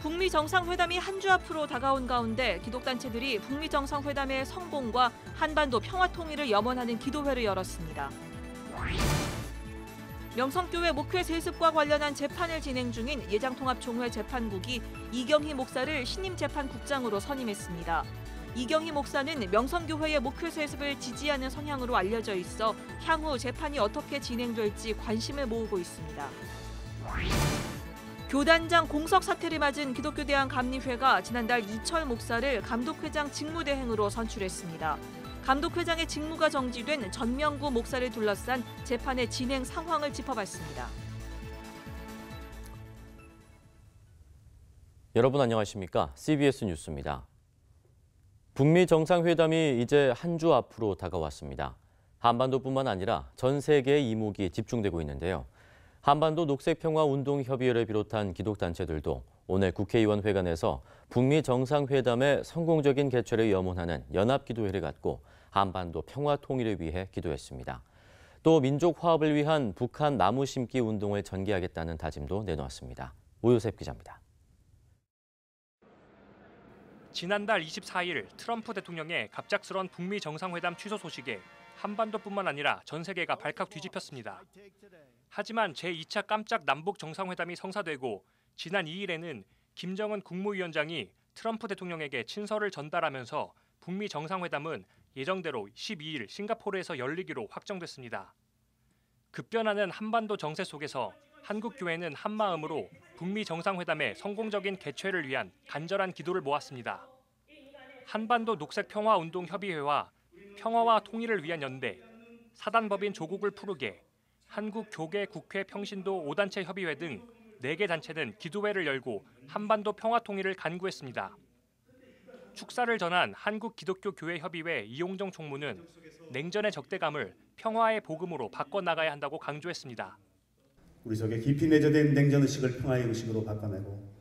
북미 정상회담이 한 주 앞으로 다가온 가운데 기독단체들이 북미 정상회담의 성공과 한반도 평화 통일을 염원하는 기도회를 열었습니다. 명성교회 목회 세습과 관련한 재판을 진행 중인 예장통합총회 재판국이 이경희 목사를 신임 재판국장으로 선임했습니다. 이경희 목사는 명성교회의 목회 세습을 지지하는 성향으로 알려져 있어 향후 재판이 어떻게 진행될지 관심을 모으고 있습니다. 교단장 공석 사태를 맞은 기독교대한감리회가 지난달 이철 목사를 감독회장 직무대행으로 선출했습니다. 감독회장의 직무가 정지된 전명구 목사를 둘러싼 재판의 진행 상황을 짚어봤습니다. 여러분 안녕하십니까? CBS 뉴스입니다. 북미 정상회담이 이제 한 주 앞으로 다가왔습니다. 한반도뿐만 아니라 전 세계의 이목이 집중되고 있는데요. 한반도 녹색평화운동협의회를 비롯한 기독단체들도 오늘 국회의원회관에서 북미 정상회담의 성공적인 개최를 염원하는 연합기도회를 갖고 한반도 평화 통일을 위해 기도했습니다. 또 민족 화합을 위한 북한 나무 심기 운동을 전개하겠다는 다짐도 내놓았습니다. 오요셉 기자입니다. 지난달 24일 트럼프 대통령의 갑작스런 북미 정상회담 취소 소식에 한반도뿐만 아니라 전 세계가 발칵 뒤집혔습니다. 하지만 제2차 깜짝 남북 정상회담이 성사되고 지난 2일에는 김정은 국무위원장이 트럼프 대통령에게 친서를 전달하면서 북미 정상회담은 예정대로 12일 싱가포르에서 열리기로 확정됐습니다. 급변하는 한반도 정세 속에서 한국교회는 한마음으로 북미 정상회담의 성공적인 개최를 위한 간절한 기도를 모았습니다. 한반도 녹색평화운동협의회와 평화와 통일을 위한 연대, 사단법인 조국을 푸르게, 한국교계국회 평신도 5단체 협의회 등 4개 단체는 기도회를 열고 한반도 평화 통일을 간구했습니다. 축사를 전한 한국기독교교회협의회 이용정 총무는 냉전의 적대감을 평화의 복음으로 바꿔나가야 한다고 강조했습니다. 우리 속에 깊이 내재된 냉전의식을 평화의 의식으로 바꿔내고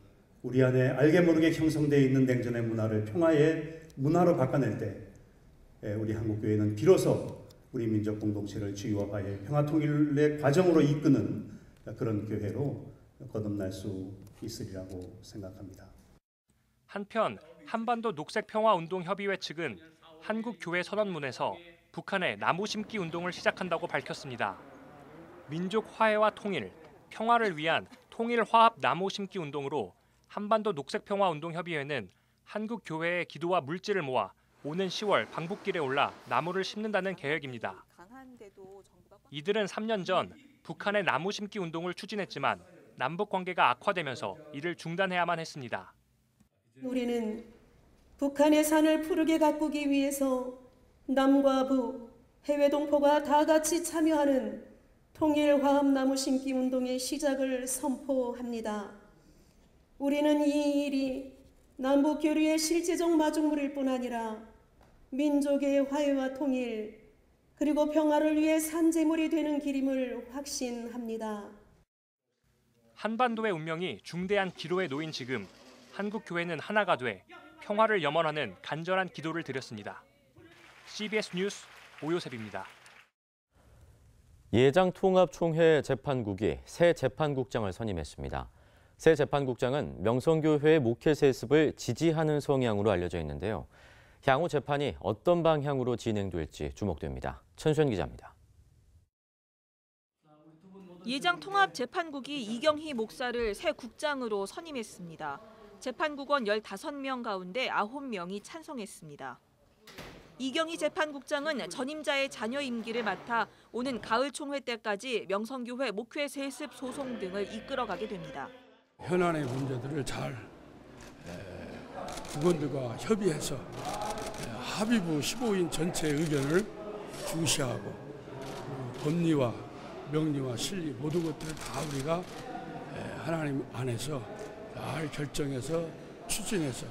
우리 안에 알게 모르게 형성되어 있는 냉전의 문화를 평화의 문화로 바꿔낼 때 우리 한국교회는 비로소 우리 민족 공동체를 주요화의 평화 통일의 과정으로 이끄는 그런 교회로 거듭날 수 있으리라고 생각합니다. 한편 한반도 녹색평화운동협의회 측은 한국교회 선언문에서 북한의 나무 심기 운동을 시작한다고 밝혔습니다. 민족 화해와 통일, 평화를 위한 통일화합 나무 심기 운동으로 한반도 녹색평화운동협의회는 한국교회의 기도와 물질을 모아 오는 10월 방북길에 올라 나무를 심는다는 계획입니다. 이들은 3년 전 북한의 나무 심기 운동을 추진했지만 남북 관계가 악화되면서 이를 중단해야만 했습니다. 우리는 북한의 산을 푸르게 가꾸기 위해서 남과 북, 해외 동포가 다 같이 참여하는 통일화합 나무 심기 운동의 시작을 선포합니다. 우리는 이 일이 남북 교류의 실제적 마중물일 뿐 아니라 민족의 화해와 통일 그리고 평화를 위해 산재물이 되는 길임을 확신합니다. 한반도의 운명이 중대한 기로에 놓인 지금 한국교회는 하나가 돼 평화를 염원하는 간절한 기도를 드렸습니다. CBS 뉴스 오요셉입니다. 예장통합총회 재판국이 새 재판국장을 선임했습니다. 새 재판국장은 명성교회의 목회 세습을 지지하는 성향으로 알려져 있는데요. 향후 재판이 어떤 방향으로 진행될지 주목됩니다. 천수연 기자입니다. 예장통합재판국이 이경희 목사를 새 국장으로 선임했습니다. 재판국원 15명 가운데 9명이 찬성했습니다. 이경희 재판국장은 전임자의 자녀 임기를 맡아 오는 가을 총회 때까지 명성교회 목회 세습 소송 등을 이끌어가게 됩니다. 현안의 문제들을 잘 국원들과 협의해서 합의부 15인 전체의 의견을 중시하고 법리와 명리와 실리 모든 것들을 다 우리가 하나님 안에서 잘 결정해서 추진해서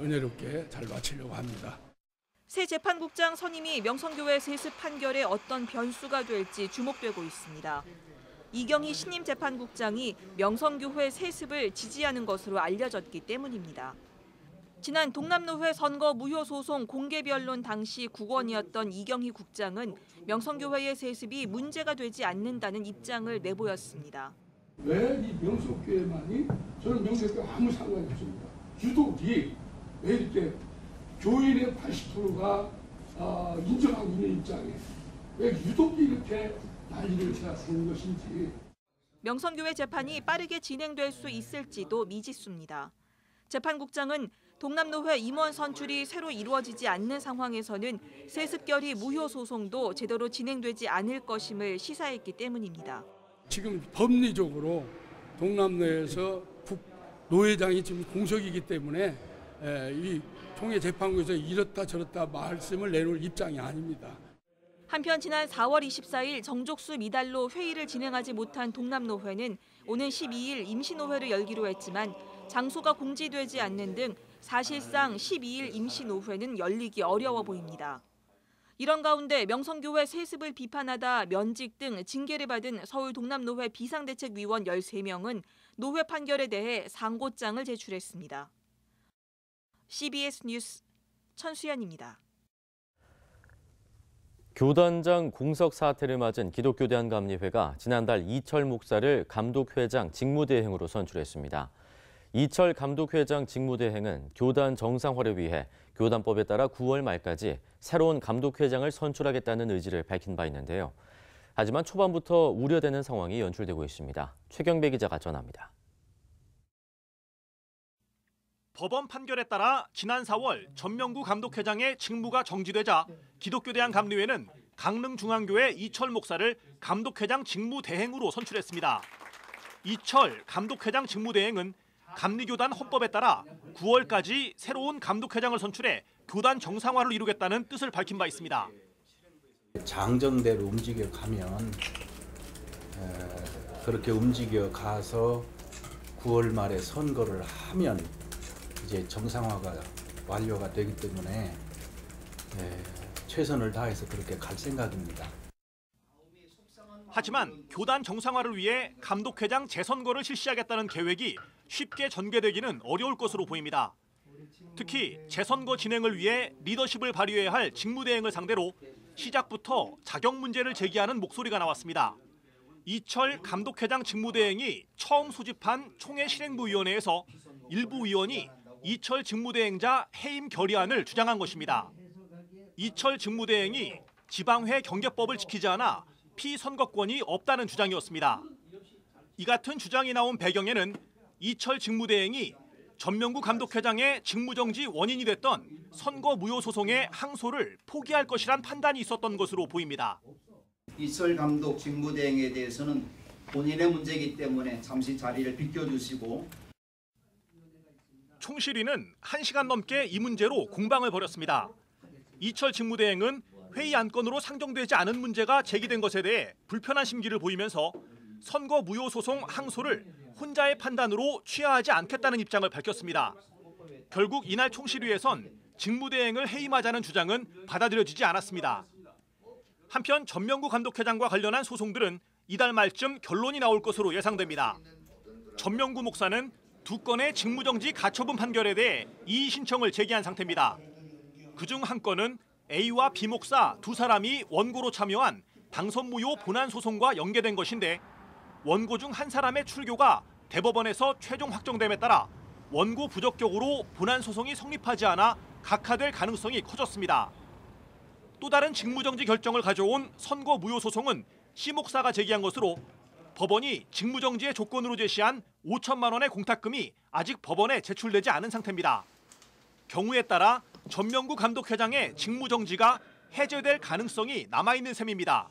은혜롭게 잘 마치려고 합니다. 새 재판국장 선임이 명성교회 세습 판결에 어떤 변수가 될지 주목되고 있습니다. 이경희 신임 재판국장이 명성교회 세습을 지지하는 것으로 알려졌기 때문입니다. 지난 동남노회 선거 무효 소송 공개 변론 당시 국원이었던 이경희 국장은 명성교회의 세습이 문제가 되지 않는다는 입장을 내보였습니다. 왜 이 명성교회만이, 저는 명성교회 아무 상관이 없습니다. 유독이 왜 이렇게 교인의 80%가 인정하고 있는 입장에 왜 유독 이렇게 난리를 치는 것인지. 명성교회 재판이 빠르게 진행될 수 있을지도 미지수입니다. 재판국장은 동남노회 임원 선출이 새로 이루어지지 않는 상황에서는 세습결의 무효 소송도 제대로 진행되지 않을 것임을 시사했기 때문입니다. 지금 법리적으로 동남노회에서 노회장이 지금 공석이기 때문에 이 통일재판국에서 이렇다 저렇다 말씀을 내놓을 입장이 아닙니다. 한편 지난 4월 24일 정족수 미달로 회의를 진행하지 못한 동남노회는 오는 12일 임시노회를 열기로 했지만 장소가 공지되지 않는 등 사실상 12일 임시노회는 열리기 어려워 보입니다. 이런 가운데 명성교회 세습을 비판하다 면직 등 징계를 받은 서울 동남노회 비상대책위원 13명은 노회 판결에 대해 상고장을 제출했습니다. CBS 뉴스 천수연입니다. 교단장 공석 사태를 맞은 기독교 대한감리회가 지난달 이철 목사를 감독회장 직무대행으로 선출했습니다. 이철 감독회장 직무대행은 교단 정상화를 위해 교단법에 따라 9월 말까지 새로운 감독회장을 선출하겠다는 의지를 밝힌 바 있는데요. 하지만 초반부터 우려되는 상황이 연출되고 있습니다. 최경배 기자가 전합니다. 법원 판결에 따라 지난 4월 전명구 감독회장의 직무가 정지되자 기독교 대한감리회는 강릉중앙교회 이철 목사를 감독회장 직무대행으로 선출했습니다. 이철 감독회장 직무대행은 감리교단 헌법에 따라 9월까지 새로운 감독회장을 선출해 교단 정상화를 이루겠다는 뜻을 밝힌 바 있습니다. 장정대로 움직여가면 그렇게 움직여가서 9월 말에 선거를 하면 이제 정상화가 완료가 되기 때문에 최선을 다해서 그렇게 갈 생각입니다. 하지만 교단 정상화를 위해 감독회장 재선거를 실시하겠다는 계획이 쉽게 전개되기는 어려울 것으로 보입니다. 특히 재선거 진행을 위해 리더십을 발휘해야 할 직무대행을 상대로 시작부터 자격 문제를 제기하는 목소리가 나왔습니다. 이철 감독회장 직무대행이 처음 소집한 총회 실행부위원회에서 일부 의원이 이철 직무대행자 해임 결의안을 주장한 것입니다. 이철 직무대행이 지방회 경계법을 지키지 않아 피선거권이 없다는 주장이었습니다. 이 같은 주장이 나온 배경에는 이철 직무대행이 전명구 감독회장의 직무정지 원인이 됐던 선거 무효 소송의 항소를 포기할 것이란 판단이 있었던 것으로 보입니다. 이철 감독 직무대행에 대해서는 본인의 문제이기 때문에 잠시 자리를 비켜주시고. 총실위는 1시간 넘게 이 문제로 공방을 벌였습니다. 이철 직무대행은 회의 안건으로 상정되지 않은 문제가 제기된 것에 대해 불편한 심기를 보이면서 선거 무효 소송 항소를 혼자의 판단으로 취하하지 않겠다는 입장을 밝혔습니다. 결국 이날 총실위에선 직무대행을 해임하자는 주장은 받아들여지지 않았습니다. 한편 전명구 감독회장과 관련한 소송들은 이달 말쯤 결론이 나올 것으로 예상됩니다. 전명구 목사는 2건의 직무정지 가처분 판결에 대해 이의 신청을 제기한 상태입니다. 그중 한 건은 A와 B 목사 2사람이 원고로 참여한 당선무효 본안 소송과 연계된 것인데 원고 중 한 사람의 출교가 대법원에서 최종 확정됨에 따라 원고 부적격으로 본안 소송이 성립하지 않아 각하될 가능성이 커졌습니다. 또 다른 직무정지 결정을 가져온 선거 무효 소송은 C 목사가 제기한 것으로 법원이 직무정지의 조건으로 제시한 5천만 원의 공탁금이 아직 법원에 제출되지 않은 상태입니다. 경우에 따라 전명구 감독회장의 직무정지가 해제될 가능성이 남아있는 셈입니다.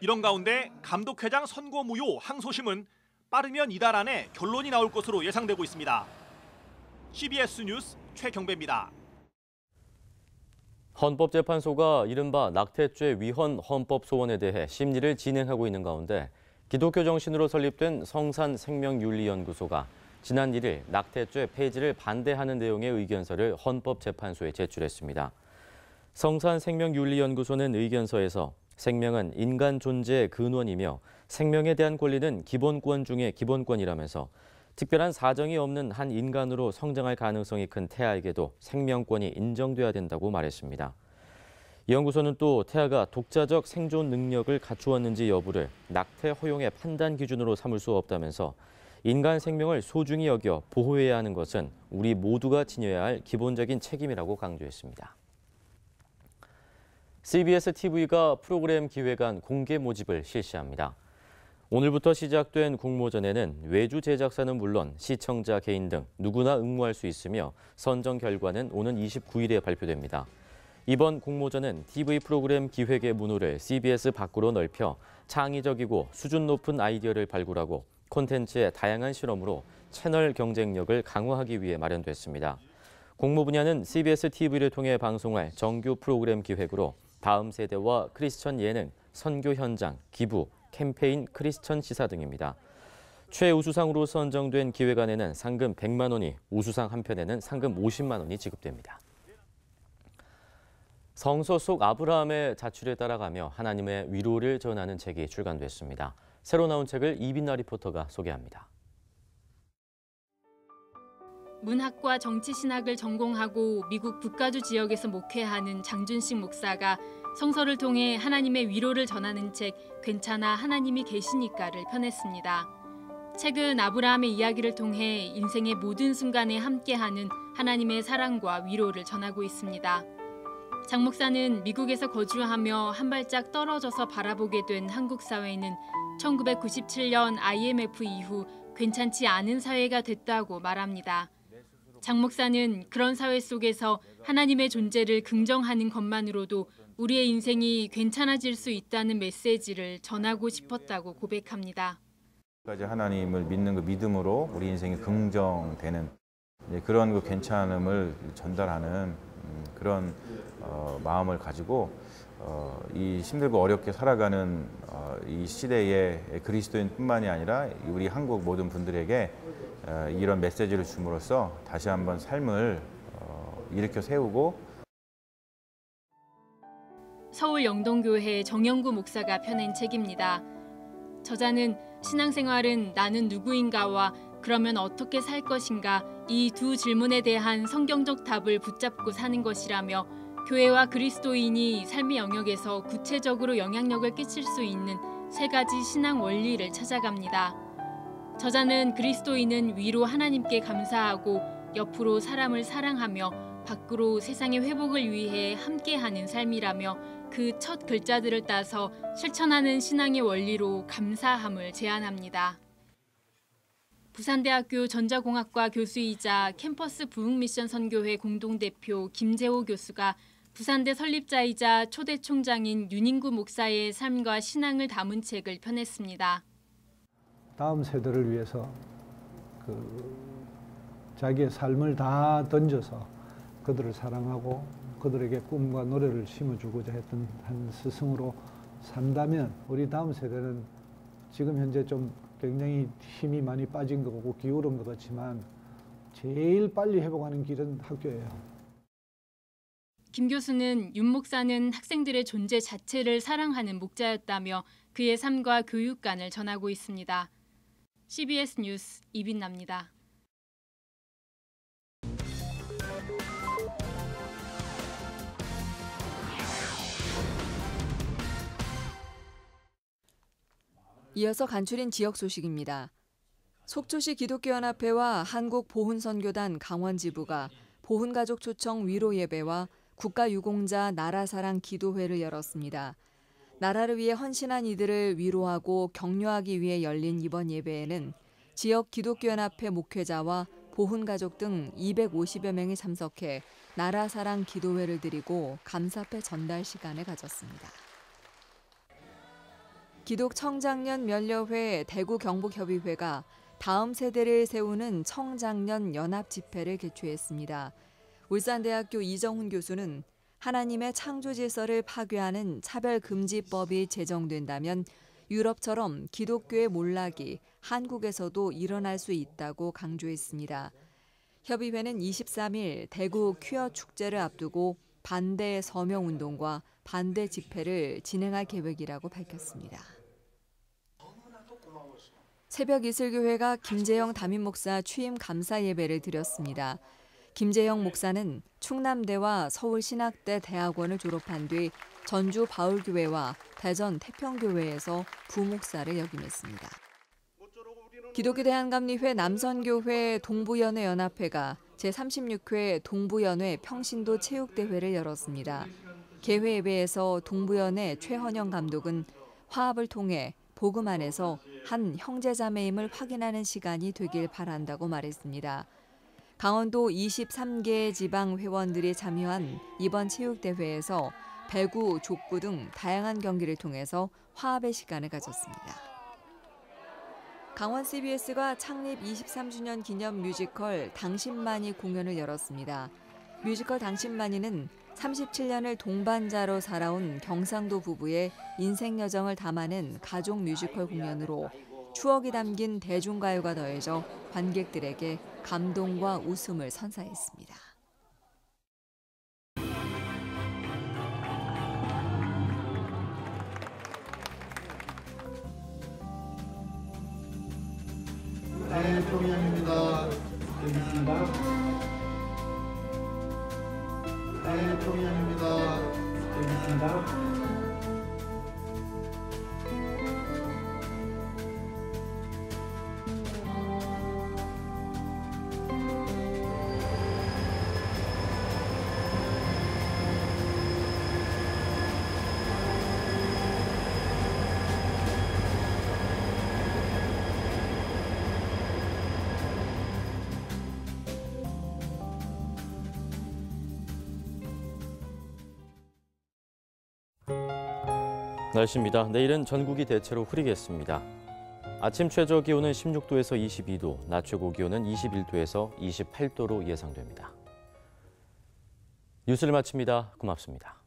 이런 가운데 감독회장 선고 무효 항소심은 빠르면 이달 안에 결론이 나올 것으로 예상되고 있습니다. CBS 뉴스 최경배입니다. 헌법재판소가 이른바 낙태죄 위헌 헌법 소원에 대해 심리를 진행하고 있는 가운데 기독교 정신으로 설립된 성산생명윤리연구소가 지난 1일 낙태죄 폐지를 반대하는 내용의 의견서를 헌법재판소에 제출했습니다. 성산생명윤리연구소는 의견서에서 생명은 인간 존재의 근원이며 생명에 대한 권리는 기본권 중의 기본권이라면서 특별한 사정이 없는 한 인간으로 성장할 가능성이 큰 태아에게도 생명권이 인정돼야 된다고 말했습니다. 이 연구소는 또 태아가 독자적 생존 능력을 갖추었는지 여부를 낙태 허용의 판단 기준으로 삼을 수 없다면서 인간 생명을 소중히 여겨 보호해야 하는 것은 우리 모두가 지녀야 할 기본적인 책임이라고 강조했습니다. CBS TV가 프로그램 기획안 공개 모집을 실시합니다. 오늘부터 시작된 공모전에는 외주 제작사는 물론 시청자 개인 등 누구나 응모할 수 있으며 선정 결과는 오는 29일에 발표됩니다. 이번 공모전은 TV 프로그램 기획의 문호를 CBS 밖으로 넓혀 창의적이고 수준 높은 아이디어를 발굴하고 콘텐츠의 다양한 실험으로 채널 경쟁력을 강화하기 위해 마련됐습니다. 공모 분야는 CBS TV를 통해 방송할 정규 프로그램 기획으로 다음 세대와 크리스천 예능, 선교 현장, 기부, 캠페인, 크리스천 시사 등입니다. 최우수상으로 선정된 기획안에는 상금 100만 원이, 우수상 한 편에는 상금 50만 원이 지급됩니다. 성서 속 아브라함의 자취를 따라가며 하나님의 위로를 전하는 책이 출간됐습니다. 새로 나온 책을 이빈나 리포터가 소개합니다. 문학과 정치신학을 전공하고 미국 북가주 지역에서 목회하는 장준식 목사가 성서를 통해 하나님의 위로를 전하는 책 괜찮아 하나님이 계시니까를 펴냈습니다. 책은 아브라함의 이야기를 통해 인생의 모든 순간에 함께하는 하나님의 사랑과 위로를 전하고 있습니다. 장 목사는 미국에서 거주하며 한 발짝 떨어져서 바라보게 된 한국 사회는 1997년 IMF 이후 괜찮지 않은 사회가 됐다고 말합니다. 장 목사는 그런 사회 속에서 하나님의 존재를 긍정하는 것만으로도 우리의 인생이 괜찮아질 수 있다는 메시지를 전하고 싶었다고 고백합니다. 하나님을 믿는 그 믿음으로 우리 인생이 긍정되는 그런 그 괜찮음을 전달하는 그런 마음을 가지고 이 힘들고 어렵게 살아가는 이 시대의 그리스도인뿐만이 아니라 우리 한국 모든 분들에게 이런 메시지를 줌으로써 다시 한번 삶을 일으켜 세우고 서울 영동교회 정영구 목사가 펴낸 책입니다. 저자는 신앙생활은 나는 누구인가와 그러면 어떻게 살 것인가 이 두 질문에 대한 성경적 답을 붙잡고 사는 것이라며 교회와 그리스도인이 삶의 영역에서 구체적으로 영향력을 끼칠 수 있는 세 가지 신앙 원리를 찾아갑니다. 저자는 그리스도인은 위로 하나님께 감사하고 옆으로 사람을 사랑하며 밖으로 세상의 회복을 위해 함께하는 삶이라며 그 첫 글자들을 따서 실천하는 신앙의 원리로 감사함을 제안합니다. 부산대학교 전자공학과 교수이자 캠퍼스 부흥미션 선교회 공동대표 김재호 교수가 부산대 설립자이자 초대 총장인 윤인구 목사의 삶과 신앙을 담은 책을 펴냈습니다. 다음 세대를 위해서 자기의 삶을 다 던져서 그들을 사랑하고 그들에게 꿈과 노래를 심어주고자 했던 한 스승으로 산다면 우리 다음 세대는 지금 현재 좀 굉장히 힘이 많이 빠진 것 같고 기울은 것 같지만 제일 빨리 회복하는 길은 학교예요. 김 교수는 윤 목사는 학생들의 존재 자체를 사랑하는 목자였다며 그의 삶과 교육관을 전하고 있습니다. CBS 뉴스 이빈나입니다. 이어서 간추린 지역 소식입니다. 속초시 기독교연합회와 한국보훈선교단 강원지부가 보훈가족 초청 위로 예배와 국가유공자 나라사랑 기도회를 열었습니다. 나라를 위해 헌신한 이들을 위로하고 격려하기 위해 열린 이번 예배에는 지역 기독교연합회 목회자와 보훈가족 등 250여 명이 참석해 나라사랑 기도회를 드리고 감사패 전달 시간을 가졌습니다. 기독청장년 면려회 대구 경북협의회가 다음 세대를 세우는 청장년 연합 집회를 개최했습니다. 울산대학교 이정훈 교수는 하나님의 창조 질서를 파괴하는 차별금지법이 제정된다면 유럽처럼 기독교의 몰락이 한국에서도 일어날 수 있다고 강조했습니다. 협의회는 23일 대구 퀴어 축제를 앞두고 반대 서명운동과 반대 집회를 진행할 계획이라고 밝혔습니다. 새벽 이슬교회가 김재영 담임 목사 취임 감사 예배를 드렸습니다. 김재영 목사는 충남대와 서울신학대 대학원을 졸업한 뒤 전주 바울교회와 대전 태평교회에서 부목사를 역임했습니다. 기독교대한감리회 남선교회 동부연회연합회가 제36회 동부연회 평신도 체육대회를 열었습니다. 개회 예배에서 동부연회 최헌영 감독은 화합을 통해 복음 안에서 한 형제자매임을 확인하는 시간이 되길 바란다고 말했습니다. 강원도 23개 지방 회원들이 참여한 이번 체육대회에서 배구, 족구 등 다양한 경기를 통해서 화합의 시간을 가졌습니다. 강원 CBS가 창립 23주년 기념 뮤지컬 당신만이 공연을 열었습니다. 뮤지컬 당신만이는 37년을 동반자로 살아온 경상도 부부의 인생 여정을 담아낸 가족 뮤지컬 공연으로 추억이 담긴 대중가요가 더해져 관객들에게 감동과 웃음을 선사했습니다. 네, 동양입니다. 네, 동양입니다. 날씨입니다. 내일은 전국이 대체로 흐리겠습니다. 아침 최저 기온은 16도에서 22도, 낮 최고 기온은 21도에서 28도로 예상됩니다. 뉴스를 마칩니다. 고맙습니다.